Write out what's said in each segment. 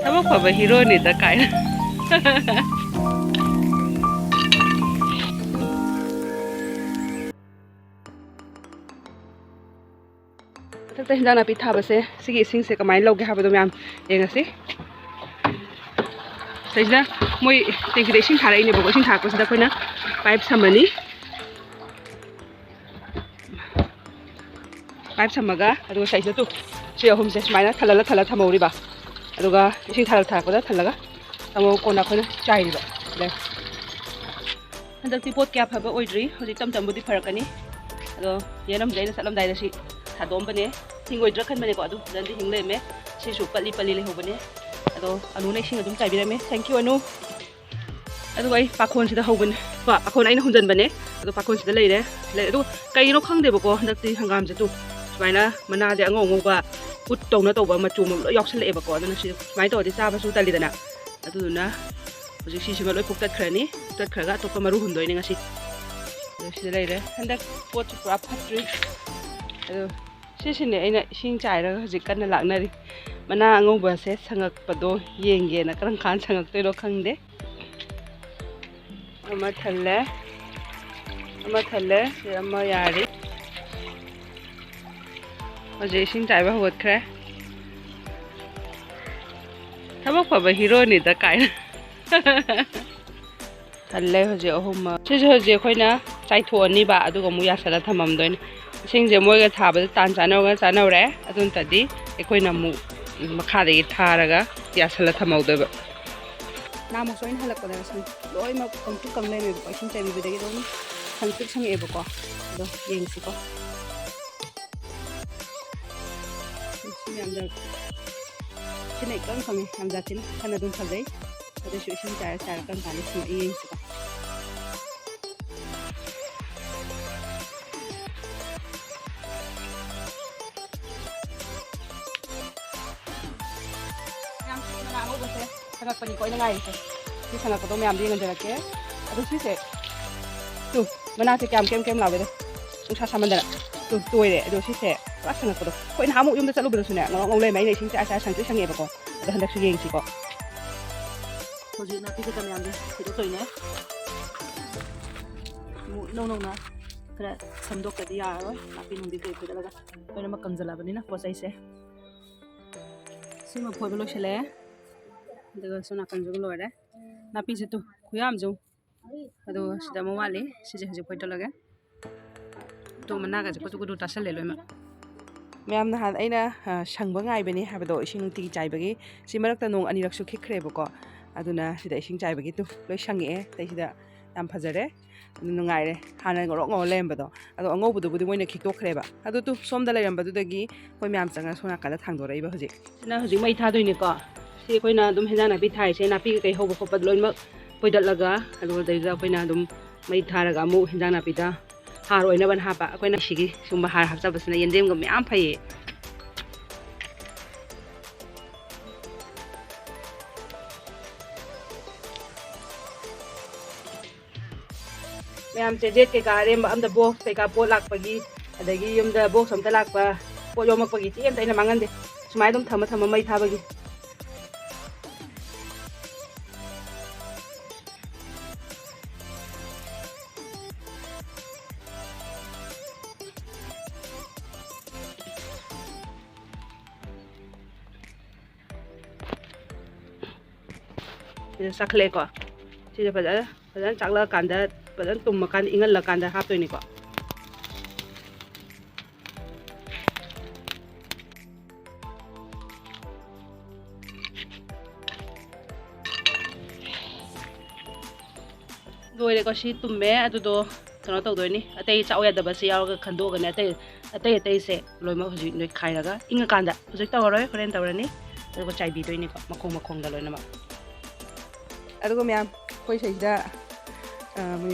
ꯊꯕꯛ ꯐꯕ ꯍꯤꯔꯣꯅꯤꯗ ꯀꯥꯏꯅ ꯃꯊꯛꯇ ꯍꯤꯟꯖꯥꯡ ꯅꯥꯄꯤ ꯊꯥꯕꯁꯦ ꯁꯤꯒꯤ ꯏꯁꯤꯡꯁꯦ ꯀꯃꯥꯏꯅ ꯂꯧꯒꯦ ꯍꯥꯏꯕꯗꯣ ꯃꯌꯥꯝ ꯌꯦꯡꯉꯁꯤ ꯁꯤꯗ ꯃꯣꯏ ꯇꯦꯡꯀꯤꯗ ꯏꯁꯤꯡ ꯊꯥꯔꯛꯏꯅꯦꯕꯀꯣ ꯏꯁꯤꯡ ꯊꯥꯔꯛꯄꯁꯤꯗ ꯑꯩꯈꯣꯏꯅ ꯄꯥꯏꯞ ꯁꯝꯃꯅꯤ ꯄꯥꯏꯞ ꯁꯝꯃꯒ ꯑꯗꯨꯒ ꯁꯤꯗ ꯁꯤ ꯑꯍꯨꯝꯁꯦ ꯁꯨꯃꯥꯏꯅ ꯊꯜꯂ ꯊꯝꯍꯧꯔꯤꯕ ꯑꯗꯨꯒ ꯏꯁꯤꯡ ꯊꯥꯔꯛꯄꯗ ꯊꯜꯂꯒ ꯑꯃꯨꯛ ꯀꯣꯟꯅ ꯑꯩꯈꯣꯏꯅ ꯆꯥꯏꯔꯤꯕ ꯍꯟꯗꯛꯇꯤ ꯄꯣꯠ ꯀꯌꯥ ꯐꯕ ꯑꯣꯏꯗ꯭ꯔꯤ ꯍꯧꯖꯤꯛ ꯇꯝꯕꯨꯗꯤ ꯐꯔꯛꯀꯅꯤ ꯑꯗꯣ ꯌꯦꯅꯝꯁꯦ ꯑꯩꯅ ꯆꯠꯂꯝꯗꯥꯏꯗ ꯁꯤ ꯊꯥꯗꯣꯛꯑꯝꯕꯅꯦ ꯍꯤꯡꯒꯣꯏꯗ꯭ꯔꯥ ꯈꯟꯕꯅꯦꯀꯣ ꯑꯗꯨ ꯐꯖꯅꯗꯤ ꯍꯤꯡ ꯂꯩꯔꯝꯃꯦ ꯁꯤꯁꯨ ꯄꯠꯂꯤ ꯂꯩꯍꯧꯕꯅꯦ ꯑꯗꯣ ꯑꯅꯨꯅ ꯏꯁꯤꯡ ꯑꯗꯨꯝ ꯆꯥꯏꯕꯤꯔꯝꯃꯦ ꯊꯦꯡꯀ꯭ꯌꯨ ꯑꯅꯨ ꯑꯗꯨꯒ ꯑꯩ ꯄꯥꯈꯣꯟꯁꯤꯗ ꯍꯧꯕꯅꯦ ꯀꯣ ꯄꯥꯈꯣꯟ ꯑꯩꯅ ꯍꯨꯟꯖꯟꯕꯅꯦ ꯑꯗꯣ ꯄꯥꯈꯣꯟꯁꯤꯗ ꯂꯩꯔꯦ ꯑꯗꯨ ꯀꯩꯅꯣ ꯈꯪꯗꯦꯕꯀꯣ ꯍꯟꯗꯛꯇꯤ ꯍꯪꯒꯥꯝꯁꯦ ꯁꯨꯃꯥꯏꯅ ꯃꯅꯥꯁꯦ ꯑꯉꯧꯕ ꯎꯠ ꯇꯧꯅ ꯇꯧꯕ ꯃꯆꯨ ꯑꯃ ꯂꯣꯏ ꯌꯥꯎꯁꯜꯂꯛꯑꯦꯕꯀꯣ ꯑꯗꯨꯅ ꯁꯤ ꯁꯨꯃꯥꯏꯅ ꯇꯧꯔꯗꯤ ꯆꯥꯕꯁꯨ ꯇꯜꯂꯤꯗꯅ ꯑꯗꯨꯗꯨꯅ ꯍꯧꯖꯤꯛ ꯁꯤꯁꯤꯃ ꯂꯣꯏ ꯐꯨꯛꯇꯠꯈ꯭ꯔꯒ ꯑꯇꯣꯞꯄ ꯃꯔꯨ ꯍꯨꯟꯗꯣꯏꯅꯦ ꯉꯁꯤ ꯑꯗꯣ ꯁꯤꯗ ꯂꯩꯔꯦ ꯍꯟꯗꯛ ꯄꯣꯠꯁꯨ ꯄꯨꯔꯥ ꯐꯠꯇ꯭ꯔꯤ ꯑꯗꯣ ꯁꯤꯁꯤꯅꯦ ꯑꯩꯅ ꯏꯁꯤꯡ ꯆꯥꯏꯔꯒ ꯍꯧꯖꯤꯛ ꯀꯟꯅ ꯂꯥꯛꯅꯔꯤ ꯃꯅꯥ ꯑꯉꯧꯕꯁꯦ ꯁꯪꯉꯛꯄꯗꯣ ꯌꯦꯡꯒꯦꯅ ꯀꯔꯝ ꯀꯥꯟ ꯁꯪꯉꯛꯇꯣꯏꯅꯣ ꯈꯪꯗꯦ ꯑꯃ ꯊꯜꯂꯦ ꯁꯤ ꯑꯃ ꯌꯥꯔꯤ ꯍꯧꯖꯤꯛ ꯏꯁꯤꯡ ꯆꯥꯏꯕ ꯍꯧꯒꯠꯈ꯭ꯔꯦ ꯊꯕꯛ ꯐꯕ ꯍꯤꯔꯣꯅꯤꯗ ꯀꯥꯏꯅ ꯊꯜꯂꯦ ꯍꯧꯖꯤꯛ ꯑꯍꯨꯝꯃꯛ ꯁꯤꯁꯦ ꯍꯧꯖꯤꯛ ꯑꯩꯈꯣꯏꯅ ꯆꯥꯏꯊꯣꯛꯑꯅꯤꯕ ꯑꯗꯨꯒ ꯑꯃꯨꯛ ꯌꯥꯁꯜꯂ ꯊꯝꯃꯝꯗꯣꯏꯅꯤ ꯏꯁꯤꯡꯁꯦ ꯃꯣꯏꯒ ꯊꯥꯕꯗ ꯇꯥꯟ ꯆꯥꯅꯧꯔꯦ ꯑꯗꯨ ꯅꯠꯇꯗꯤ ꯑꯩꯈꯣꯏꯅ ꯑꯃꯨꯛ ꯃꯈꯥꯗꯒꯤ ꯊꯥꯔꯒ ꯌꯥꯁꯜꯂ ꯊꯝꯍꯧꯗꯣꯏꯕ ꯅꯍꯥꯟꯃꯨꯛꯁꯨ ꯑꯩꯅ ꯍꯜꯂꯛꯄꯗ ꯂꯣꯏꯅꯃꯛ ꯀꯪ ꯂꯩꯔꯝꯃꯦꯕꯀꯣ ꯏꯁꯤꯡ ꯆꯥꯏꯕꯤꯕꯗꯒꯤ ꯑꯗꯨꯝ ꯁꯪꯉꯛꯑꯦꯕꯀꯣ ꯑꯗꯣ ꯌꯦꯡꯁꯤꯀꯣ ꯁꯤꯅ ꯏꯀꯪ ꯈꯪꯉꯦ ꯌꯥꯝꯖꯥꯠꯁꯤꯅ ꯐꯅ ꯑꯗꯨꯝ ꯐꯖꯩ ꯑꯗꯨꯁꯨ ꯏꯁꯤꯡ ꯆꯥꯏꯔ ꯀꯔꯝ ꯀꯥꯟꯗ ꯁꯤꯡꯉꯛꯏ ꯌꯦꯡꯁꯤꯀꯣ ꯑꯉꯧꯕꯁꯦ ꯁꯪꯉꯛꯄꯅꯤꯀꯣ ꯑꯩꯅ ꯉꯥꯏꯔꯤꯁꯦ ꯁꯤ ꯁꯪꯉꯛꯄꯗꯣ ꯃꯌꯥꯝꯗꯤ ꯌꯦꯡꯍꯟꯖꯔꯛꯀꯦ ꯑꯗꯣ ꯁꯤꯁꯦ ꯃꯅꯥꯁꯦ ꯀꯌꯥꯝ ꯂꯥꯎꯋꯦꯗꯣ ꯅꯨꯡꯁꯥ ꯁꯥꯃꯟꯗꯅ ꯇꯣꯏꯔꯦ ꯑꯗꯣ ꯁꯤꯁꯦ ꯄꯨꯔꯥ ꯁꯪꯉꯛꯄꯗꯣ ꯑꯩꯈꯣꯏ ꯅꯍꯥꯟꯃꯨꯛ ꯌꯨꯝꯗ ꯆꯠꯂꯨꯕꯗꯁꯨꯅꯦ ꯉꯧꯔꯣꯛ ꯂꯩꯔꯝꯃꯦ ꯑꯩꯅ ꯏꯁꯤꯡ ꯆꯥꯏꯔ ꯁꯪꯉꯛꯑꯦꯕꯀꯣ ꯑꯗꯣ ꯍꯟꯗꯛꯁꯨ ꯌꯦꯡꯁꯤꯀꯣ ꯍꯧꯖꯤꯛ ꯅꯥꯄꯤ ꯀꯩꯀꯥ ꯃꯌꯥꯝꯁꯦ ꯊꯤꯗꯣꯛꯇꯣꯏꯅꯦ ꯑꯃꯨꯛ ꯏꯅꯧ ꯅꯧꯅ ꯈꯔ ꯁꯦꯝꯗꯣꯛꯇ꯭ꯔꯗꯤ ꯌꯥꯔꯔꯣꯏ ꯅꯥꯄꯤ ꯅꯨꯡꯕꯤ ꯀꯩ ꯐꯣꯏꯗꯠꯂꯒ ꯂꯣꯏꯅꯃꯛ ꯀꯪꯁꯤꯜꯂꯕꯅꯤꯅ ꯄꯣꯠ ꯆꯩꯁꯦ ꯁꯤꯃ ꯐꯣꯏꯕ ꯂꯣꯏꯁꯤꯜꯂꯛꯑꯦ ꯑꯗꯨꯒ ꯁꯣꯝ ꯅꯥꯀꯟꯁꯨ ꯂꯣꯏꯔꯦ ꯅꯥꯄꯤꯁꯦ ꯈꯨꯌꯥꯝꯁꯨ ꯑꯗꯨꯒ ꯁꯤꯗ ꯑꯃ ꯋꯥꯠꯂꯤ ꯁꯤꯁꯦ ꯍꯧꯖꯤꯛ ꯐꯣꯏꯗꯠꯂꯒꯦ ꯃꯅꯥꯒꯁꯦ ꯀꯨꯇꯨ ꯇꯥꯁꯜꯂꯦ ꯂꯣꯏꯅꯃꯛ ꯃꯌꯥꯝ ꯅꯍꯥꯟ ꯑꯩꯅ ꯁꯪꯕ ꯉꯥꯏꯕꯅꯤ ꯍꯥꯏꯕꯗꯣ ꯏꯁꯤꯡ ꯅꯨꯡꯇꯤꯒꯤ ꯆꯥꯏꯕꯒꯤ ꯁꯤ ꯃꯔꯛꯇ ꯅꯣꯡ ꯑꯅꯤꯔꯛꯁꯨ ꯈꯤꯛꯈ꯭ꯔꯦꯕꯀோ ꯑꯗꯨꯅ ꯁꯤꯗ ꯏꯁꯤꯡ ꯆꯥꯏꯕꯒꯤ ꯂꯣꯏ ꯁꯪꯉꯛꯑꯦ ꯑꯇꯩꯁꯤꯗ ꯌꯥꯝ ꯐꯖꯔꯦ ꯑꯗꯨ ꯅꯨꯡꯉꯥꯏꯔꯦ ꯍꯥꯟꯅ ꯉꯧꯔꯣꯛ ꯂꯩꯔꯝꯕꯗꯣ ꯑꯗꯣ ꯑꯉꯧꯕꯗꯨꯕꯨꯗꯤ ꯃꯣꯏꯅ ꯈꯤꯛꯇꯣꯛꯈ꯭ꯔꯦꯕ ꯑꯗꯨ ꯁꯣꯝꯗ ꯂꯩꯔꯝꯕꯗꯨꯗꯒꯤ ꯑꯩꯈꯣꯏ ꯃꯌꯥꯝ ꯆꯪꯉꯒ ꯁꯣꯝ ꯅꯥꯀꯟꯗ ꯊꯥꯡꯗꯣꯔꯛꯏꯕ ꯍꯧꯖꯤꯛ ꯁꯤꯅ ꯍꯧꯖꯤꯛ ꯃꯩ ꯊꯥꯗꯣꯏꯅꯦꯀꯣ ꯁꯤ ꯑꯩꯈꯣꯏꯅ ꯑꯗꯨꯝ ꯍꯦꯟꯖꯥꯡ ꯅꯥꯄꯤ ꯊꯥꯔꯤꯁꯦ ꯅꯥꯄꯤ ꯀꯩꯀꯩ ꯍꯧꯕ ꯈꯣꯠꯄ ꯂꯣꯏꯅꯃꯛ ꯐꯣꯏꯗꯠꯂꯒ ꯑꯗꯨꯒ ꯑꯗꯩꯗ ꯑꯩꯈꯣꯏꯅ ꯑꯗꯨꯝ ꯃꯩ ꯊꯥꯔꯒ ꯑꯃꯨꯛ ꯍꯦꯟꯖꯥꯡ ꯅꯥꯄꯤꯗ ꯍꯥꯔ ꯑꯣꯏꯅꯕꯅ ꯍꯥꯞꯄ ꯑꯩꯈꯣꯏꯅ ꯁꯤꯒꯤ ꯁꯨꯝꯕ ꯍꯥꯔ ꯍꯥꯞꯆꯕꯁꯤꯅ ꯌꯦꯟꯗꯦꯝꯒ ꯃꯌꯥꯝ ꯐꯩꯌꯦ ꯃꯌꯥꯝꯁꯦ ꯗꯦꯠ ꯀꯩꯀꯥ ꯑꯔꯦꯝꯕ ꯑꯝꯇ ꯕꯣꯛꯁ ꯀꯩꯀꯥ ꯄꯣꯠ ꯂꯥꯛꯄꯒꯤ ꯑꯗꯒꯤ ꯌꯨꯝꯗ ꯕꯣꯛꯁ ꯑꯝꯇ ꯂꯥꯛꯄ ꯄꯣꯠ ꯌꯣꯝꯃꯛꯄꯒꯤ ꯆꯦ ꯑꯝꯇ ꯑꯩꯅ ꯃꯥꯡꯍꯟꯗꯦ ꯁꯨꯃꯥꯏꯅ ꯑꯗꯨꯝ ꯊꯝꯃ ꯃꯩ ꯊꯥꯕꯒꯤ ꯁꯤꯗ ꯆꯥꯛꯈꯠꯂꯛꯑꯦꯀꯣ ꯁꯤꯁꯦ ꯐꯖꯅ ꯆꯥꯛꯂꯛꯑꯀꯥꯟꯗ ꯐꯖꯅ ꯇꯨꯝꯃꯀꯥꯟꯗ ꯏꯪꯍꯜꯂꯀꯥꯟꯗ ꯍꯥꯞꯇꯣꯏꯅꯤꯀꯣ ꯂꯣꯏꯔꯦꯀꯣ ꯁꯤ ꯇꯨꯝꯃꯦ ꯑꯗꯨꯗꯣ ꯀꯩꯅꯣ ꯇꯧꯗꯣꯏꯅꯤ ꯑꯇꯩ ꯆꯥꯎ ꯌꯥꯗꯕꯁꯤ ꯌꯥꯎꯔꯒ ꯈꯟꯗꯣꯛꯑꯒꯅꯦ ꯑꯇꯩꯁꯦ ꯂꯣꯏꯅꯃꯛ ꯍꯧꯖꯤꯛ ꯅꯣꯏꯈꯥꯏꯔꯒ ꯏꯪꯉꯀꯥꯟꯗ ꯍꯧꯖꯤꯛ ꯇꯧꯔꯔꯣꯏ ꯍꯣꯔꯦꯟ ꯇꯧꯔꯅꯤ ꯑꯗꯨꯒ ꯆꯥꯏꯕꯤꯗꯣꯏꯅꯤꯀꯣ ꯃꯈꯣꯡꯗ ꯂꯣꯏꯅꯃꯛ ꯑꯗꯨꯒ ꯃꯌꯥꯝ ꯑꯩꯈꯣꯏ ꯁꯤꯗ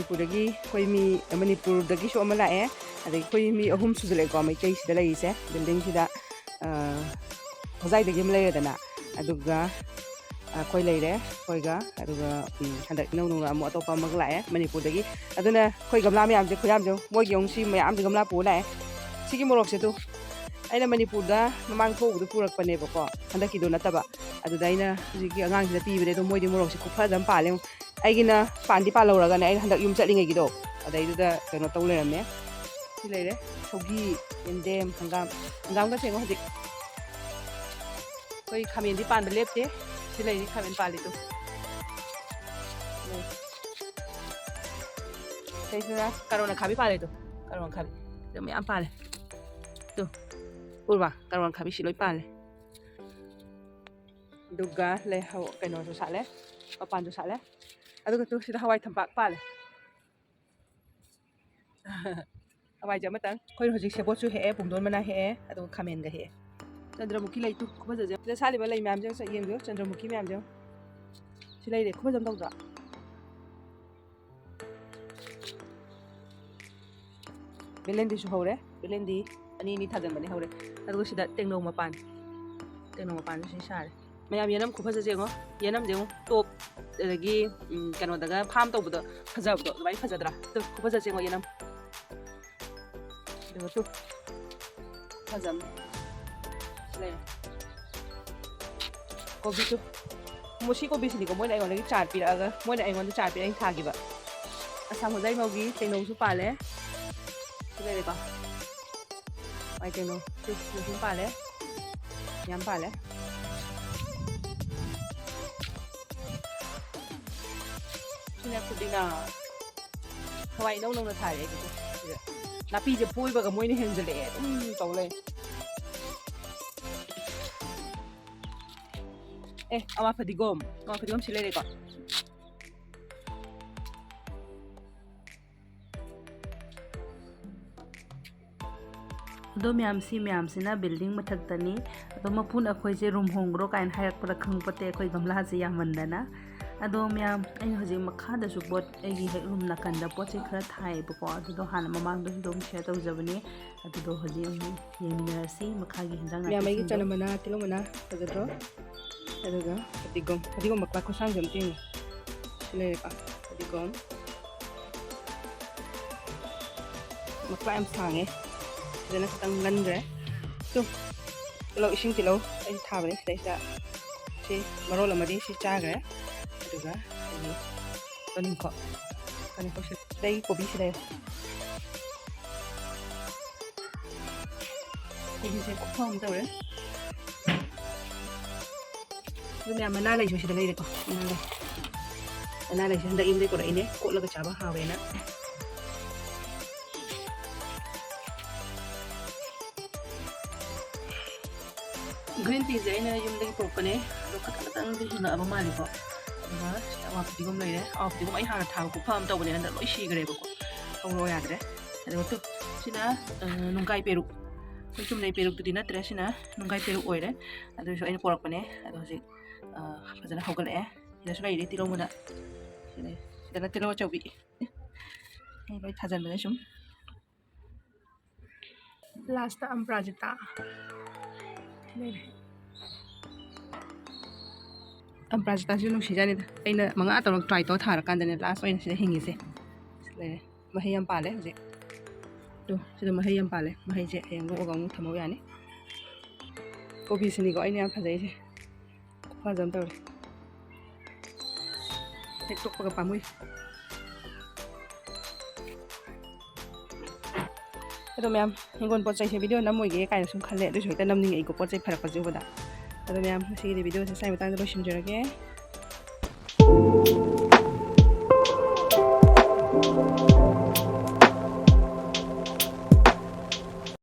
ꯃꯅꯤꯄꯨꯔꯗꯒꯤꯁꯨ ꯑꯃ ꯂꯥꯛꯑꯦ ꯑꯗꯒꯤ ꯑꯩꯈꯣꯏ ꯃꯤ 3 ꯁꯨꯖꯜꯂꯛꯑꯦꯀꯣ ꯃꯩꯇꯩꯁꯤꯗ ꯂꯩꯔꯤꯁꯦ ꯕꯤꯜꯗꯤꯡꯁꯤꯗ ꯍꯣꯖꯥꯏꯗꯒꯤ ꯑꯃ ꯂꯩꯔꯦꯗꯅ ꯑꯗꯨꯒ ꯑꯩꯈꯣꯏ ꯂꯩꯔꯦ ꯑꯩꯈꯣꯏꯒ ꯑꯗꯨꯒ ꯍꯟꯗꯛ ꯏꯅꯧ ꯅꯧꯅ ꯑꯃꯨꯛ ꯑꯇꯣꯞꯄ ꯑꯃꯒ ꯂꯥꯛꯑꯦ ꯃꯅꯤꯄꯨꯔꯗꯒꯤ ꯑꯗꯨꯅ ꯑꯩꯈꯣꯏ ꯒꯝꯂꯥ ꯃꯌꯥꯝꯁꯦ ꯈꯨꯌꯥꯝꯁꯦ ꯃꯣꯏꯒꯤ ꯑꯃꯨꯛ ꯁꯤ ꯃꯌꯥꯝꯁꯦ ꯒꯝꯂꯥ ꯄꯨꯔ ꯂꯥꯛꯑꯦ ꯁꯤꯒꯤ ꯃꯣꯔꯣꯛꯁꯦ ꯑꯩꯅ ꯃꯅꯤꯄꯨꯔꯗ ꯃꯃꯥꯡ ꯊꯣꯛꯎꯕꯗꯣ ꯄꯨꯔꯛꯄꯅꯦꯕꯀꯣ ꯍꯟꯗꯛꯀꯤꯗꯣ ꯅꯠꯇꯕ ꯑꯗꯨꯗ ꯑꯩꯅ ꯍꯧꯖꯤꯛꯀꯤ ꯑꯉꯥꯡꯁꯤꯗ ꯄꯤꯕꯅꯦ ꯑꯗꯣ ꯃꯣꯏꯗꯤ ꯃꯣꯔꯣꯛꯁꯦ ꯈꯨꯐꯖ ꯑꯃ ꯄꯥꯜꯂꯦ ꯑꯩꯒꯤꯅ ꯄꯥꯟꯗꯤ ꯄꯥꯜꯍꯧꯔꯒꯅꯦ ꯑꯩꯅ ꯍꯟꯗꯛ ꯌꯨꯝ ꯆꯠꯂꯤꯉꯩꯒꯤꯗꯣ ꯑꯗꯩꯗꯨꯗ ꯀꯩꯅꯣ ꯇꯧ ꯂꯩꯔꯝꯃꯦ ꯁꯤ ꯂꯩꯔꯦ ꯁꯧꯒꯤ ꯌꯦꯟꯗꯦꯝ ꯍꯪꯒꯥꯝꯒ ꯆꯦꯡꯉꯣ ꯍꯧꯖꯤꯛ ꯑꯩꯈꯣꯏ ꯈꯥꯃꯦꯟꯗꯤ ꯄꯥꯟꯕ ꯂꯦꯞꯇꯦ ꯁꯤ ꯂꯩꯔꯤ ꯈꯥꯃꯦꯟ ꯄꯥꯜꯂꯤꯗꯣ ꯁꯤꯁꯤꯅ ꯀꯔꯣꯟ ꯑꯈꯥꯕꯤ ꯄꯥꯜꯂꯤꯗꯣ ꯀꯔꯣꯟ ꯑꯈꯥꯕꯤ ꯁꯤꯗ ꯃꯌꯥꯝ ꯄꯥꯜꯂꯦ ꯇꯨ ꯎꯔꯕ ꯀꯔꯣꯟ ꯑꯈꯥꯕꯤ ꯁꯤ ꯂꯣꯏ ꯄꯥꯜꯂꯦ ꯑꯗꯨꯒ ꯂꯩꯍꯧ ꯀꯩꯅꯣꯁꯨ ꯁꯥꯠꯂꯦ ꯃꯄꯥꯟꯁꯨ ꯁꯥꯠꯂꯦ ꯑꯗꯨꯒ ꯇꯨ ꯁꯤꯗ ꯍꯋꯥꯏ ꯊꯝꯄꯥꯛ ꯄꯥꯜꯂꯦ ꯍꯋꯥꯏꯁꯦ ꯑꯃꯇꯪ ꯑꯩꯈꯣꯏ ꯍꯧꯖꯤꯛ ꯁꯦꯕꯣꯠꯁꯨ ꯍꯦꯛꯑꯦ ꯄꯨꯡꯗꯣꯟ ꯃꯅꯥ ꯍꯦꯛꯑꯦ ꯑꯗꯨꯒ ꯈꯥꯃꯦꯟꯒ ꯍꯦꯛꯑꯦ ꯆꯟꯗ꯭ꯔꯃꯨꯈꯤ ꯂꯩꯇꯨ ꯈꯨꯐꯖꯁꯦ ꯁꯤꯗ ꯁꯥꯠꯂꯤꯕ ꯂꯩ ꯃꯌꯥꯝꯁꯦ ꯌꯦꯡꯕꯤꯌꯨ ꯆꯟꯗ꯭ꯔꯃꯨꯈꯤ ꯃꯌꯥꯝꯁꯦ ꯁꯤ ꯂꯩꯔꯦ ꯈꯨꯐꯖ ꯑꯃ ꯇꯧꯗ꯭ꯔꯣ ꯕꯦꯂꯦꯟꯗꯤꯁꯨ ꯍꯧꯔꯦ ꯕꯦꯂꯦꯟꯗꯤ ꯑꯅꯤ ꯊꯥꯖꯟꯕꯅꯦ ꯍꯧꯔꯦ ꯑꯗꯨꯒ ꯁꯤꯗ ꯇꯦꯡꯅꯧ ꯃꯄꯥꯟꯁꯨ ꯁꯤ ꯁꯥꯔꯦ ꯃꯌꯥꯝ ꯌꯦꯅꯝ ꯈꯨꯐꯖꯁꯦ ꯌꯦꯡꯉꯣ ꯌꯦꯅꯝꯁꯦ ꯌꯦꯡꯉꯣ ꯇꯣꯞ ꯑꯗꯒꯤ ꯀꯩꯅꯣꯗꯒ ꯐꯥꯝ ꯇꯧꯕꯗ ꯐꯖꯕꯗꯣ ꯑꯗꯨꯃꯥꯏꯅ ꯐꯖꯗ꯭ꯔꯥ ꯇꯨ ꯈꯨꯐꯖꯁꯦ ꯌꯦꯡꯉꯣ ꯌꯦꯅꯝ ꯑꯗꯨꯒ ꯇꯨ ꯐꯖꯕꯅꯦ ꯂꯩꯔꯦ ꯀꯣꯕꯤꯁꯨ ꯃꯨꯁꯤ ꯀꯣꯕꯤꯁꯤꯅꯤꯀꯣ ꯃꯣꯏꯅ ꯑꯩꯉꯣꯟꯗꯒꯤ ꯆꯥꯔ ꯄꯤꯔꯛꯑꯒ ꯃꯣꯏꯅ ꯑꯩꯉꯣꯟꯗ ꯆꯥꯔ ꯄꯤꯔꯛꯑ ꯑꯩꯅ ꯊꯥꯈꯤꯕ ꯑꯁꯥꯝ ꯍꯣꯖꯥꯏꯃꯧꯒꯤ ꯇꯦꯡꯅꯧꯁꯨ ꯄꯥꯜꯂꯦ ꯁꯤ ꯂꯩꯔꯦꯀꯣ ꯍꯋꯥꯏ ꯇꯦꯡꯅꯧ ꯁꯤ ꯄꯥꯜꯂꯦ ꯌꯥꯝ ꯄꯥꯜꯂꯦ ꯁꯤꯅ ꯈꯨꯗꯤꯅ ꯍꯋꯥꯏ ꯏꯅꯧ ꯅꯧꯅ ꯊꯥꯔꯦ ꯑꯩꯒꯤꯁꯦ ꯁꯤꯗ ꯅꯥꯄꯤꯁꯦ ꯐꯣꯏꯕꯒ ꯃꯣꯏꯅ ꯍꯦꯟꯖꯜꯂꯛꯑꯦ ꯑꯗꯨꯝ ꯇꯧ ꯂꯩ ꯑꯋꯥ ꯐꯗꯤꯒꯣꯝ ꯁꯤ ꯂꯩꯔꯦꯀꯣ ꯑꯗꯣ ꯃꯌꯥꯝꯁꯤꯅ ꯕꯤꯜꯗꯤꯡ ꯃꯊꯛꯇꯅꯤ ꯑꯗꯣ ꯃꯄꯨꯅ ꯑꯩꯈꯣꯏꯁꯦ ꯔꯨꯝ ꯍꯣꯡꯕ꯭ꯔꯣ ꯀꯥꯏꯅ ꯍꯥꯏꯔꯛꯄꯗ ꯈꯪꯄꯣꯠꯇꯦ ꯑꯩꯈꯣꯏ ꯒꯝꯂꯥꯁꯦ ꯌꯥꯝꯃꯟꯗꯅ ꯑꯗꯣ ꯃꯌꯥꯝ ꯑꯩꯅ ꯍꯧꯖꯤꯛ ꯃꯈꯥꯗꯁꯨ ꯄꯣꯠ ꯑꯩꯒꯤ ꯍꯦꯛ ꯔꯨꯝ ꯅꯥꯀꯟꯗ ꯄꯣꯠ ꯆꯩ ꯈꯔ ꯊꯥꯏꯌꯦꯕꯀꯣ ꯑꯗꯨꯗꯣ ꯍꯥꯟꯅ ꯃꯃꯥꯡꯗꯁꯨ ꯑꯗꯨꯝ ꯁꯦꯌꯔ ꯇꯧꯖꯕꯅꯦ ꯑꯗꯨꯗꯣ ꯍꯧꯖꯤꯛ ꯑꯃꯨꯛ ꯌꯦꯡꯃꯤꯟꯅꯔꯁꯤ ꯃꯈꯥꯒꯤ ꯍꯦꯟꯖꯥꯡ ꯅꯥꯄꯤꯁꯤꯡꯗꯣ ꯃꯌꯥꯝ ꯑꯩꯒꯤ ꯆꯅꯝ ꯃꯅꯥ ꯇꯤꯜꯍꯧ ꯃꯅꯥ ꯐꯖꯗ꯭ꯔꯣ ꯑꯗꯨꯒ ꯐꯗꯤꯒꯣꯝ ꯃꯀ꯭ꯂꯥ ꯈꯨꯁꯥꯡꯁꯦ ꯑꯝꯇ ꯌꯦꯡꯉꯨ ꯁꯤ ꯂꯩꯔꯦꯀꯣ ꯐꯗꯤꯒꯣꯝ ꯃꯀ꯭ꯂꯥ ꯌꯥꯝ ꯁꯥꯡꯉꯦ ꯁꯤꯗꯅ ꯈꯤꯇꯪ ꯂꯟꯈ꯭ꯔꯦ ꯇꯤꯜꯍꯧ ꯏꯁꯤꯡ ꯇꯤꯜꯍꯧ ꯑꯩ ꯊꯥꯕꯅꯦ ꯁꯤꯗꯩꯁꯤꯗ ꯁꯤ ꯃꯔꯣꯜ ꯑꯃꯗꯤ ꯁꯤ ꯆꯥꯈ꯭ꯔꯦ ꯑꯗꯨꯒ ꯑꯩꯒꯤ ꯇꯣꯅꯤꯡꯈꯣꯛ ꯁꯤꯗꯩ ꯀꯣꯕꯤꯁꯤ ꯂꯩ ꯀꯣꯕꯤꯁꯦ ꯈꯨꯐ ꯑꯃ ꯇꯧꯔꯦ ꯑꯗꯨ ꯃꯌꯥꯝ ꯃꯅꯥ ꯂꯩꯁꯨ ꯁꯤꯗ ꯂꯩꯔꯦꯀꯣ ꯃꯅꯥ ꯂꯩꯁꯦ ꯍꯟꯗꯛ ꯌꯨꯝꯗꯩ ꯄꯨꯔꯛꯏꯅꯦ ꯀꯣꯠꯂꯒ ꯆꯥꯕ ꯍꯥꯎꯋꯦꯅ ꯒ꯭ꯔꯤꯟ ꯇꯤꯁꯦ ꯑꯩꯅ ꯌꯨꯝꯗꯒꯤ ꯄꯨꯔꯛꯄꯅꯦ ꯑꯗꯣ ꯈꯇꯪꯗꯤ ꯍꯤꯡꯉꯛꯑꯕ ꯃꯥꯜꯂꯦꯀꯣ ꯑꯗꯨꯒ ꯁꯤꯗ ꯑꯋꯥ ꯐꯗꯤꯒꯣꯝ ꯂꯩꯔꯦ ꯑꯋꯥ ꯐꯗꯤꯒꯣꯝ ꯑꯩ ꯍꯥꯟꯅ ꯊꯥꯕ ꯈꯨꯐ ꯑꯃ ꯇꯧꯕꯅꯦ ꯍꯟꯗꯛ ꯂꯣꯏ ꯁꯤꯈ꯭ꯔꯦꯕꯀꯣ ꯍꯧꯔꯣ ꯌꯥꯗ꯭ꯔꯦ ꯑꯗꯨꯒ ꯁꯤꯅ ꯅꯨꯡꯒꯥꯏ ꯄꯦꯔꯨꯛ ꯑꯩꯈꯣꯏ ꯆꯨꯝꯅꯩ ꯄꯦꯔꯨꯛꯇꯨꯗꯤ ꯅꯠꯇ꯭ꯔꯦ ꯁꯤꯅ ꯅꯨꯡꯒꯥꯏ ꯄꯦꯔꯨꯛ ꯑꯣꯏꯔꯦ ꯑꯗꯨꯁꯨ ꯑꯩꯅ ꯄꯣꯔꯛꯄꯅꯦ ꯑꯗꯣ ꯍꯧꯖꯤꯛ ꯐꯖꯅ ꯍꯧꯒꯠꯂꯛꯑꯦ ꯁꯤꯗꯁꯨ ꯂꯩꯔꯤ ꯇꯤꯜꯍꯧ ꯃꯅꯥ ꯁꯤꯗꯅ ꯇꯤꯜꯍꯧ ꯑꯆꯧꯕꯤ ꯑꯩ ꯂꯣꯏ ꯊꯥꯖꯟꯕꯅꯦ ꯁꯨꯝ ꯂꯥꯁꯇ ꯑꯝꯄ꯭ꯔꯥꯖꯤꯇꯥ ꯂꯩꯔꯦ ꯑꯝꯄ꯭ꯔꯥꯖꯤꯇꯥꯁꯨ ꯅꯨꯡꯁꯤꯖꯥꯅꯤꯗ ꯑꯩꯅ 5 ꯇꯧꯔꯛ ꯇ꯭ꯔꯥꯏ ꯇꯧꯔ ꯊꯥꯔꯀꯥꯟꯗꯅꯦ ꯂꯥꯁ ꯑꯣꯏꯅ ꯁꯤꯗ ꯍꯤꯡꯉꯤꯁꯦ ꯂꯩꯔꯦ ꯃꯍꯩ ꯌꯥꯝ ꯄꯥꯜꯂꯦ ꯍꯧꯖꯤꯛ ꯁꯤꯗ ꯃꯍꯩ ꯌꯥꯝ ꯄꯥꯜꯂꯦ ꯃꯍꯩꯁꯦ ꯍꯌꯦꯡ ꯂꯣꯛꯑꯒ ꯑꯃꯨꯛ ꯊꯝꯍꯧ ꯌꯥꯅꯤ ꯀꯣꯕꯤꯁꯤꯅꯤꯀꯣ ꯑꯩꯅ ꯌꯥꯝ ꯐꯖꯩꯁꯦ ꯈꯨꯐꯖ ꯑꯃ ꯇꯧꯔꯦ ꯍꯦꯛ ꯇꯣꯛꯄꯒ ꯄꯥꯝꯃꯨꯏ ꯑꯗꯣ ꯃꯌꯥꯝ ꯍꯤꯡꯒꯣꯜ ꯄꯣꯠ ꯆꯩꯁꯦ ꯚꯤꯗꯤꯑꯣ ꯅꯝꯃꯣꯏꯒꯦ ꯀꯥꯏꯅ ꯁꯨꯝ ꯈꯜꯂꯦ ꯑꯗꯨꯁꯨ ꯍꯦꯛꯇ ꯅꯝꯅꯤꯡꯉꯛꯏꯀꯣ ꯄꯣꯠ ꯆꯩ ꯐꯔꯛꯄꯁꯦ ꯎꯕꯗ ꯑꯗꯣ ꯃꯌꯥꯝ ꯉꯁꯤꯒꯤꯗꯤ ꯚꯤꯗꯤꯑꯣꯁꯦ ꯁ꯭ꯋꯥꯏ ꯃꯇꯥꯡꯗ ꯂꯣꯏꯁꯤꯟꯖꯔꯒꯦ